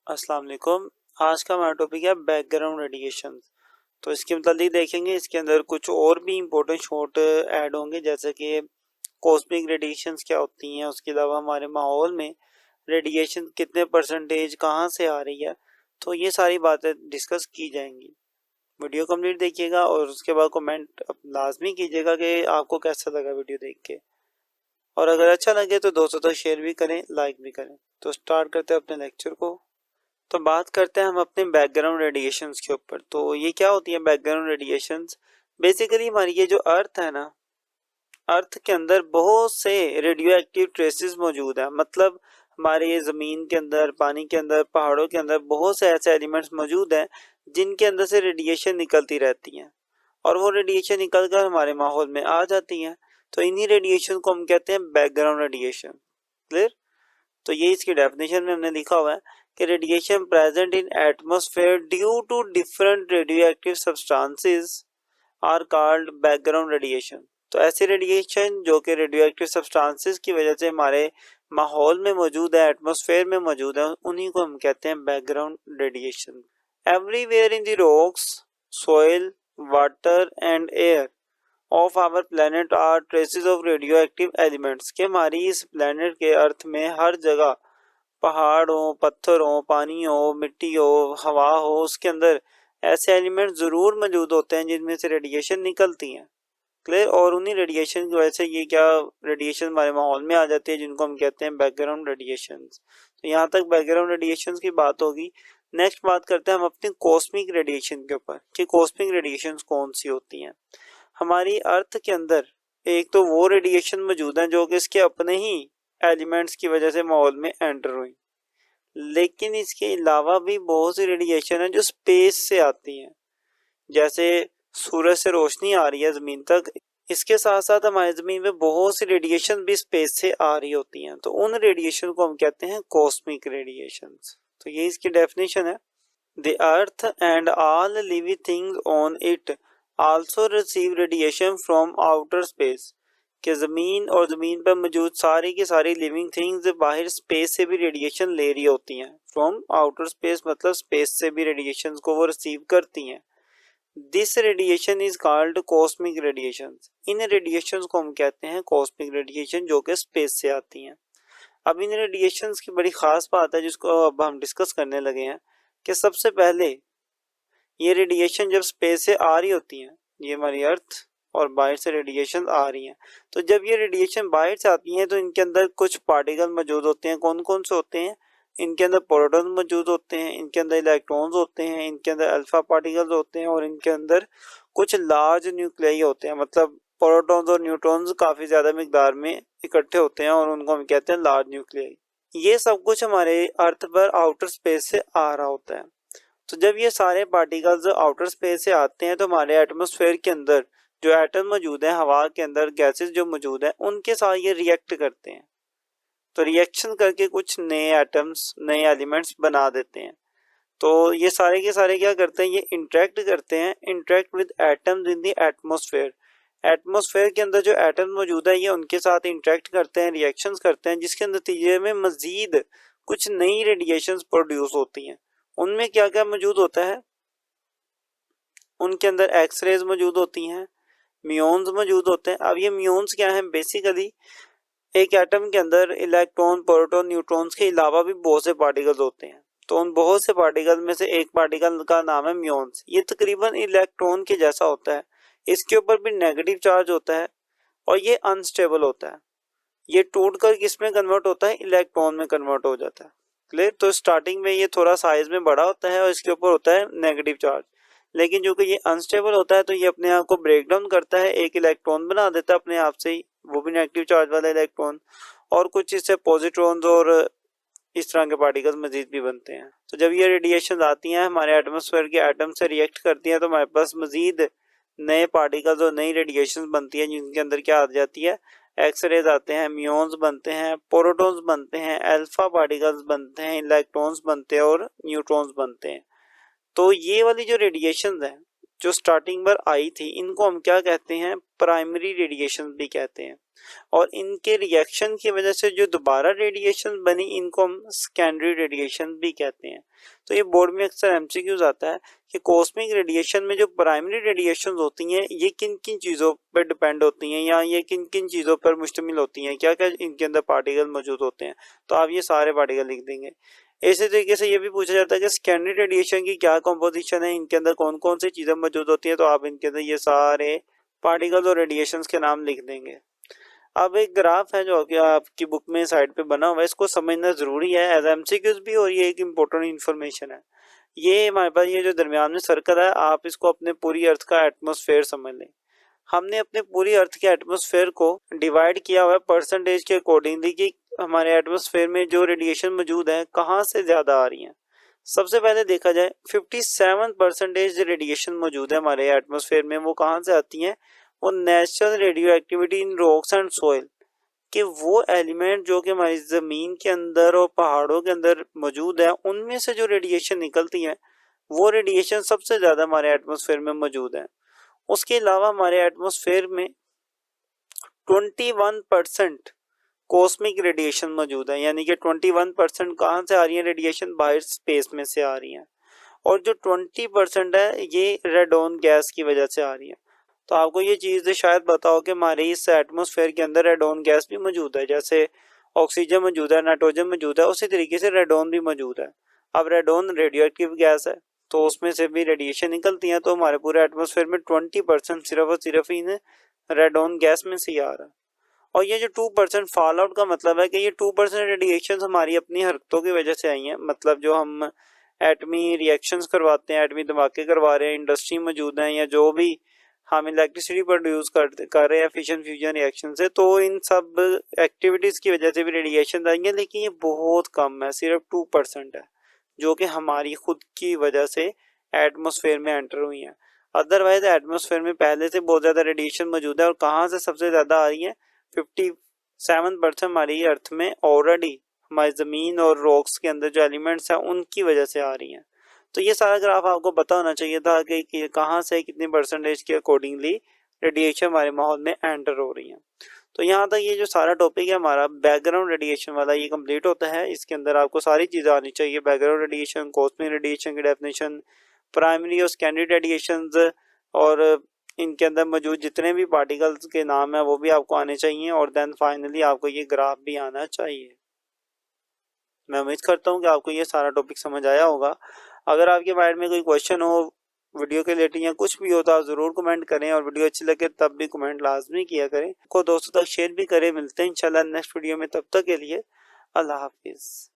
अस्सलाम वालेकुम। आज का हमारा टॉपिक है बैकग्राउंड रेडिएशन। तो इसके मतलब देखेंगे, इसके अंदर कुछ और भी इम्पोर्टेंट शॉर्ट ऐड होंगे, जैसे कि कॉस्मिक रेडिएशंस क्या होती हैं, उसके अलावा हमारे माहौल में रेडिएशन कितने परसेंटेज कहाँ से आ रही है। तो ये सारी बातें डिस्कस की जाएंगी। वीडियो कंप्लीट देखिएगा और उसके बाद कमेंट लाजमी कीजिएगा कि आपको कैसा लगा वीडियो देख के, और अगर अच्छा लगे तो दोस्तों तक शेयर भी करें, लाइक भी करें। तो स्टार्ट करते हैं अपने लेक्चर को। तो बात करते हैं हम अपने बैकग्राउंड रेडिएशंस के ऊपर। तो ये क्या होती है बैकग्राउंड रेडिएशंस? बेसिकली हमारी ये जो अर्थ है ना, अर्थ के अंदर बहुत से रेडियो एक्टिव ट्रेसेस मौजूद है। मतलब हमारे ये ज़मीन के अंदर, पानी के अंदर, पहाड़ों के अंदर बहुत से ऐसे एलिमेंट्स मौजूद हैं जिनके अंदर से रेडिएशन निकलती रहती हैं, और वो रेडिएशन निकल कर हमारे माहौल में आ जाती हैं। तो इन्हीं रेडिएशन को हम कहते हैं बैकग्राउंड रेडिएशन। क्लियर? तो ये इसकी डेफिनेशन में हमने लिखा हुआ है कि radiation present in atmosphere due to different radioactive substances are called background radiation. तो ऐसे रेडिएशन जो कि रेडियोएक्टिव सब्सटेंसेस की वजह से हमारे माहौल में मौजूद है, एटमॉस्फेयर में मौजूद है, उन्हीं को हम कहते हैं background radiation. Everywhere in the rocks, soil, water and air of our planet are traces of radioactive elements. के हमारी इस प्लेनेट के अर्थ में हर जगह, पहाड़ हो, पत्थर हो, पानी हो, मिट्टी हो, हवा हो, उसके अंदर ऐसे एलिमेंट जरूर मौजूद होते हैं जिनमें से रेडिएशन निकलती हैं। क्लियर? और उन्हीं रेडिएशन की वजह से ये क्या रेडिएशन हमारे माहौल में आ जाती है, जिनको हम कहते हैं बैकग्राउंड रेडिएशन। तो यहाँ तक बैकग्राउंड रेडिएशन की बात होगी। नेक्स्ट बात करते हैं हम अपनी कॉस्मिक रेडिएशन के ऊपर कि कॉस्मिक रेडिएशन कौन सी होती हैं। हमारी अर्थ के अंदर एक तो वो रेडिएशन मौजूद है जो कि इसके अपने ही एलिमेंट्स की वजह से माहौल में एंटर हुई, लेकिन इसके अलावा भी बहुत सी रेडिएशन है जो स्पेस से आती हैं। जैसे सूरज से रोशनी आ रही है ज़मीन तक, इसके साथ साथ हमारी ज़मीन में बहुत सी रेडिएशन भी स्पेस से आ रही होती हैं। तो उन रेडिएशन को हम कहते हैं कॉस्मिक रेडिएशन। तो ये इसकी डेफिनेशन है। The earth and all living things on it also receive radiation from outer space. कि ज़मीन और ज़मीन पर मौजूद सारी की सारी लिविंग थिंग्स बाहर स्पेस से भी रेडिएशन ले रही होती हैं। फ्रॉम आउटर स्पेस मतलब स्पेस से भी रेडिएशन को वो रिसीव करती हैं। This radiation is called cosmic radiation. In radiation को हम कहते हैं कॉस्मिक रेडिएशन, जो कि स्पेस से आती हैं। अब इन रेडिएशन की बड़ी खास बात है जिसको अब हम डिस्कस करने लगे हैं कि सबसे पहले ये रेडिएशन जब स्पेस से आ रही होती हैं, ये हमारी अर्थ और बाहर से रेडिएशन आ रही हैं, तो जब ये रेडिएशन बाहर से आती हैं तो इनके अंदर कुछ पार्टिकल मौजूद होते हैं। कौन कौन से होते हैं? इनके अंदर प्रोटॉन मौजूद होते हैं, इनके अंदर इलेक्ट्रॉन्स होते हैं, इनके अंदर अल्फा पार्टिकल्स होते हैं, और इनके अंदर कुछ लार्ज न्यूक्लियाई होते हैं। मतलब प्रोटॉन्स और न्यूट्रॉन्स काफ़ी ज़्यादा मिकदार में इकट्ठे होते हैं और उनको हम कहते हैं लार्ज न्यूक्लियाई। ये सब कुछ हमारे अर्थ पर आउटर स्पेस से आ रहा होता है। तो जब ये सारे पार्टिकल्स आउटर स्पेस से आते हैं तो हमारे एटमॉस्फेयर के अंदर जो एटम मौजूद है, हवा के अंदर गैसेस जो मौजूद है, उनके साथ ये रिएक्ट करते हैं। तो रिएक्शन करके कुछ नए एटम्स, नए एलिमेंट्स बना देते हैं। तो ये सारे के सारे क्या करते हैं? ये इंटरेक्ट करते हैं, interact with atoms in the atmosphere. Atmosphere के अंदर जो एटम मौजूद है ये उनके साथ इंटरेक्ट करते हैं, रिएक्शंस करते हैं, जिसके नतीजे में मजीद कुछ नई रेडिएशंस प्रोड्यूस होती हैं। उनमें क्या क्या मौजूद होता है? उनके अंदर एक्सरेज मौजूद होती हैं, म्यून्स मौजूद होते हैं। अब ये म्यून्स क्या हैं? बेसिकली एक एटम के अंदर इलेक्ट्रॉन, प्रोटॉन, न्यूट्रॉन्स के अलावा भी बहुत से पार्टिकल्स होते हैं। तो उन बहुत से पार्टिकल में से एक पार्टिकल का नाम है म्यून्स। ये तकरीबन इलेक्ट्रॉन के जैसा होता है, इसके ऊपर भी नेगेटिव चार्ज होता है और ये अनस्टेबल होता है। ये टूट कर किस में कन्वर्ट होता है? इलेक्ट्रॉन में कन्वर्ट हो जाता है। क्लियर? तो स्टार्टिंग में ये थोड़ा साइज में बड़ा होता है और इसके ऊपर होता है नेगेटिव चार्ज, लेकिन जो कि ये अनस्टेबल होता है तो ये अपने आप को ब्रेक डाउन करता है, एक इलेक्ट्रॉन बना देता है अपने आप से ही, वो भी नेगेटिव चार्ज वाला इलेक्ट्रॉन, और कुछ इससे पॉजिट्रॉन्स और इस तरह के पार्टिकल्स मजीद भी बनते हैं। तो जब ये रेडिएशन आती हैं हमारे एटमॉस्फेयर के एटम से रिएक्ट करती हैं तो हमारे पास मजीद नए पार्टिकल्स और नई रेडिएशन बनती है, जिनके अंदर क्या आ जाती है? एक्सरेज आते हैं, म्यून्स बनते हैं, प्रोटॉन्स बनते हैं, अल्फा पार्टिकल्स बनते हैं, इलेक्ट्रॉन्स बनते हैं और न्यूट्रॉन्स बनते हैं। तो ये वाली जो रेडिएशन है जो स्टार्टिंग पर आई थी, इनको हम क्या कहते हैं? प्राइमरी रेडिएशन भी कहते हैं। और इनके रिएक्शन की वजह से जो दोबारा रेडिएशन बनी इनको हम सेकेंडरी रेडिएशन भी कहते हैं। तो ये बोर्ड में अक्सर एमसीक्यूज आता है कि कॉस्मिक रेडिएशन में जो प्राइमरी रेडिएशन होती हैं ये किन किन चीज़ों पर डिपेंड होती हैं या ये किन किन चीज़ों पर मुश्तमिल होती हैं, क्या क्या इनके अंदर पार्टिकल मौजूद होते हैं। तो आप ये सारे पार्टिकल लिख देंगे। इसी तरीके से ये भी पूछा जाता है कि सेकेंडरी रेडिएशन की क्या कंपोजिशन है, इनके अंदर कौन कौन सी चीज़ें मौजूद होती हैं। तो आप इनके अंदर ये सारे पार्टिकल और रेडिएशंस के नाम लिख देंगे। अब एक ग्राफ है जो कि आपकी बुक में साइड पे बना हुआ है, इसको समझना जरूरी है एज एमसीक्यूज भी, और ये एक इम्पोर्टेंट इन्फॉर्मेशन है। ये हमारे पास ये जो दरमियान में सर्कल है, आप इसको अपने पूरी अर्थ का एटमॉस्फेयर समझ लें। हमने अपने पूरी अर्थ के एटमॉस्फेयर को डिवाइड किया हुआ है परसेंटेज के अकॉर्डिंगली कि हमारे एटमॉस्फेयर में जो रेडिएशन मौजूद है कहाँ से ज़्यादा आ रही है। सबसे पहले देखा जाए 57% रेडिएशन मौजूद है हमारे एटमॉस्फेयर में, वो कहाँ से आती हैं? वो natural radio activity in rocks and soil कि वो एलिमेंट जो कि हमारी ज़मीन के अंदर और पहाड़ों के अंदर मौजूद है, उनमें से जो रेडिएशन निकलती है वो रेडिएशन सबसे ज़्यादा हमारे एटमॉस्फेयर में मौजूद है। उसके अलावा हमारे एटमॉस्फेयर में 21% कॉस्मिक रेडिएशन मौजूद है, यानी कि 21% कहाँ से आ रही है रेडिएशन? बाहर स्पेस में से आ रही है। और जो 20% है ये रेडॉन गैस की वजह से आ रही है। तो आपको ये चीज़ शायद पता हो कि हमारे इस एटमॉस्फेयर के अंदर रेडॉन गैस भी मौजूद है। जैसे ऑक्सीजन मौजूद है, नाइट्रोजन मौजूद है, उसी तरीके से रेडॉन भी मौजूद है। अब रेडॉन रेडियो एक्टिव गैस है तो उसमें से भी रेडिएशन निकलती है। तो हमारे पूरे एटमॉस्फेयर में 20% सिर्फ और सिर्फ इन रेडॉन गैस में से ही आ रहा है। और ये जो 2% फॉल आउट का मतलब है कि ये 2% रेडिएशन हमारी अपनी हरकतों की वजह से आई हैं। मतलब जो हम एटमी रिएक्शंस करवाते हैं, एटमी धमाके करवा रहे हैं, इंडस्ट्री मौजूद है, या जो भी हम इलेक्ट्रिसिटी प्रोड्यूस कर रहे हैं फिशन फ्यूजन रिएक्शन से, तो इन सब एक्टिविटीज़ की वजह से भी रेडिएशन आएंगे। लेकिन ये बहुत कम है, सिर्फ 2% है जो कि हमारी खुद की वजह से एटमॉस्फेयर में एंटर हुई है। अदरवाइज एटमॉस्फेयर में पहले से बहुत ज़्यादा रेडिएशन मौजूद है। और कहाँ से सबसे ज़्यादा आ रही है? 57% हमारी अर्थ में ऑलरेडी हमारी ज़मीन और रॉक्स के अंदर जो एलिमेंट्स हैं उनकी वजह से आ रही हैं। तो ये सारा ग्राफ आपको पता होना चाहिए था कि कहाँ से कितनी परसेंटेज के अकॉर्डिंगली रेडिएशन हमारे माहौल में एंटर हो रही है। तो यहाँ तक ये जो सारा टॉपिक है हमारा बैकग्राउंड रेडिएशन वाला ये कंप्लीट होता है। इसके अंदर आपको सारी चीज़ें आनी चाहिए, बैकग्राउंड रेडिएशन, कॉस्मिक रेडिएशन की डेफिनेशन, प्राइमरी और सेकेंडरी रेडिएशंस, और इनके अंदर मौजूद जितने भी पार्टिकल्स के नाम है वो भी आपको आने चाहिए। और देन फाइनली आपको ये ग्राफ भी आना चाहिए। मैं उम्मीद करता हूँ कि आपको ये सारा टॉपिक समझ आया होगा। अगर आपके माइंड में कोई क्वेश्चन हो वीडियो के रिलेटेड या कुछ भी हो तो आप ज़रूर कमेंट करें, और वीडियो अच्छी लगे तब भी कमेंट लाजमी किया करें, को दोस्तों तक शेयर भी करें। मिलते हैं इंशाल्लाह नेक्स्ट वीडियो में, तब तक के लिए अल्लाह हाफिज़।